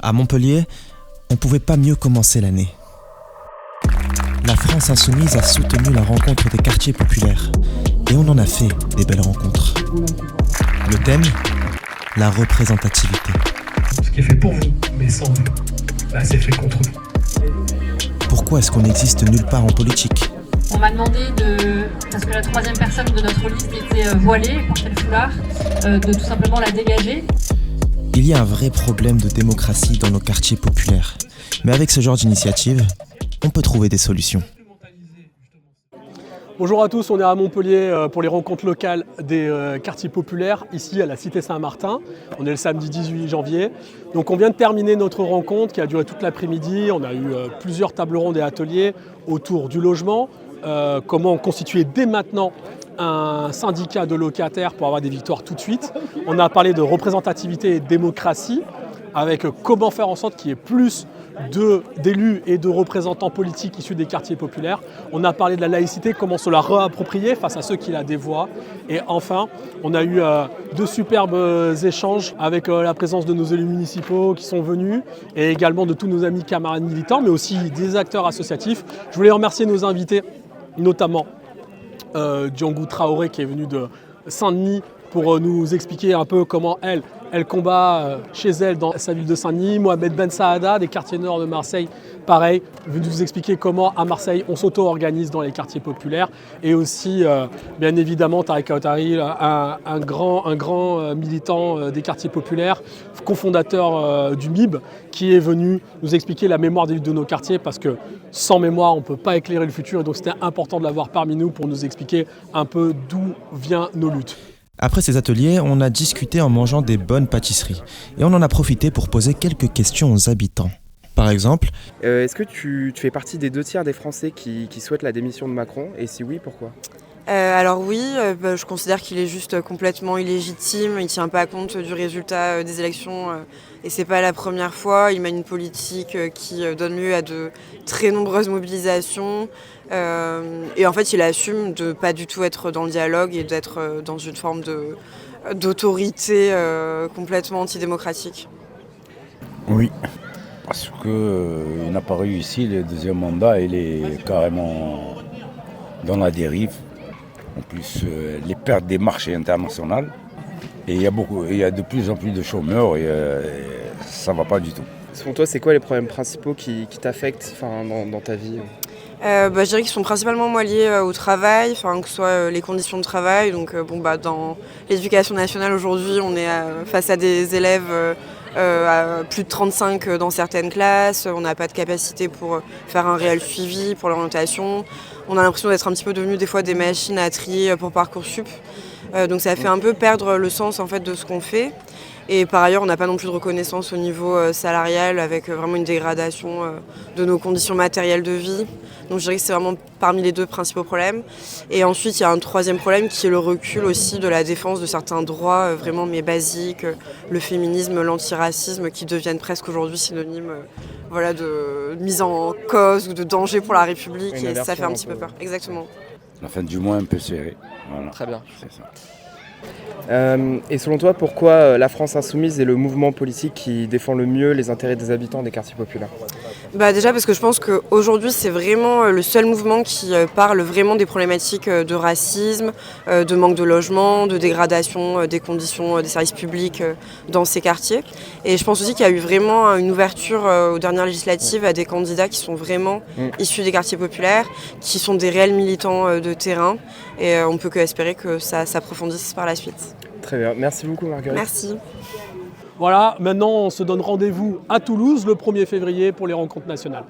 À Montpellier, on ne pouvait pas mieux commencer l'année. La France insoumise a soutenu la rencontre des quartiers populaires. Et on en a fait des belles rencontres. Le thème, la représentativité. Ce qui est fait pour vous, mais sans vous, c'est fait contre vous. Pourquoi est-ce qu'on n'existe nulle part en politique ? On m'a demandé parce que la troisième personne de notre liste était voilée, portait le foulard, de tout simplement la dégager. Il y a un vrai problème de démocratie dans nos quartiers populaires. Mais avec ce genre d'initiative, on peut trouver des solutions. Bonjour à tous, on est à Montpellier pour les rencontres locales des quartiers populaires, ici à la Cité Saint-Martin. On est le samedi 18 janvier. Donc on vient de terminer notre rencontre qui a duré toute l'après-midi. On a eu plusieurs tables rondes et ateliers autour du logement, comment constituer dès maintenant un syndicat de locataires pour avoir des victoires tout de suite. On a parlé de représentativité et de démocratie, avec comment faire en sorte qu'il y ait plus d'élus et de représentants politiques issus des quartiers populaires. On a parlé de la laïcité, comment se la réapproprier face à ceux qui la dévoient. Et enfin, on a eu deux superbes échanges avec la présence de nos élus municipaux qui sont venus et également de tous nos amis camarades militants, mais aussi des acteurs associatifs. Je voulais remercier nos invités, notamment Diangou Traoré qui est venu de Saint-Denis pour nous expliquer un peu comment elle combat chez elle dans sa ville de Saint-Denis. Mohamed Ben Saada, des quartiers nord de Marseille, pareil, venu nous expliquer comment à Marseille on s'auto-organise dans les quartiers populaires. Et aussi, bien évidemment, Tariq Aoutari, un grand militant des quartiers populaires, cofondateur du MIB, qui est venu nous expliquer la mémoire de nos quartiers, parce que sans mémoire, on ne peut pas éclairer le futur. Et donc c'était important de l'avoir parmi nous pour nous expliquer un peu d'où viennent nos luttes. Après ces ateliers, on a discuté en mangeant des bonnes pâtisseries. Et on en a profité pour poser quelques questions aux habitants. Par exemple, est-ce que tu fais partie des 2/3 des Français qui souhaitent la démission de Macron ? Et si oui, pourquoi ? Alors oui, je considère qu'il est juste complètement illégitime, il ne tient pas compte du résultat des élections et c'est pas la première fois. Il mène une politique qui donne lieu à de très nombreuses mobilisations et en fait il assume de pas du tout être dans le dialogue et d'être dans une forme d'autorité complètement antidémocratique. Oui, parce qu'il n'a pas réussi le deuxième mandat, il est carrément dans la dérive. En plus, les pertes des marchés internationaux. Et il y a de plus en plus de chômeurs et ça ne va pas du tout. Selon toi, c'est quoi les problèmes principaux qui t'affectent dans ta vie ? Je dirais qu'ils sont principalement liés au travail, que ce soit les conditions de travail. Donc, dans l'éducation nationale aujourd'hui, on est face à des élèves à plus de 35 dans certaines classes. On n'a pas de capacité pour faire un réel suivi pour l'orientation. On a l'impression d'être un petit peu devenus des fois des machines à trier pour Parcoursup. Donc ça fait un peu perdre le sens en fait de ce qu'on fait. Et par ailleurs, on n'a pas non plus de reconnaissance au niveau salarial avec vraiment une dégradation de nos conditions matérielles de vie. Donc je dirais que c'est vraiment parmi les deux principaux problèmes. Et ensuite, il y a un troisième problème qui est le recul aussi de la défense de certains droits vraiment basiques, le féminisme, l'antiracisme qui deviennent presque aujourd'hui synonymes de mise en cause ou de danger pour la République. Et ça fait un petit peu peur. Exactement. La fin du mois un peu serrée. Voilà. Très bien. C'est ça. Et selon toi, pourquoi la France insoumise est le mouvement politique qui défend le mieux les intérêts des habitants des quartiers populaires ? Déjà parce que je pense qu'aujourd'hui c'est vraiment le seul mouvement qui parle vraiment des problématiques de racisme, de manque de logement, de dégradation des conditions des services publics dans ces quartiers. Et je pense aussi qu'il y a eu vraiment une ouverture aux dernières législatives à des candidats qui sont vraiment issus des quartiers populaires, qui sont des réels militants de terrain. Et on ne peut que espérer que ça s'approfondisse par la suite. Très bien, merci beaucoup Marguerite. Merci. Voilà, maintenant on se donne rendez-vous à Toulouse le 1er février pour les rencontres nationales.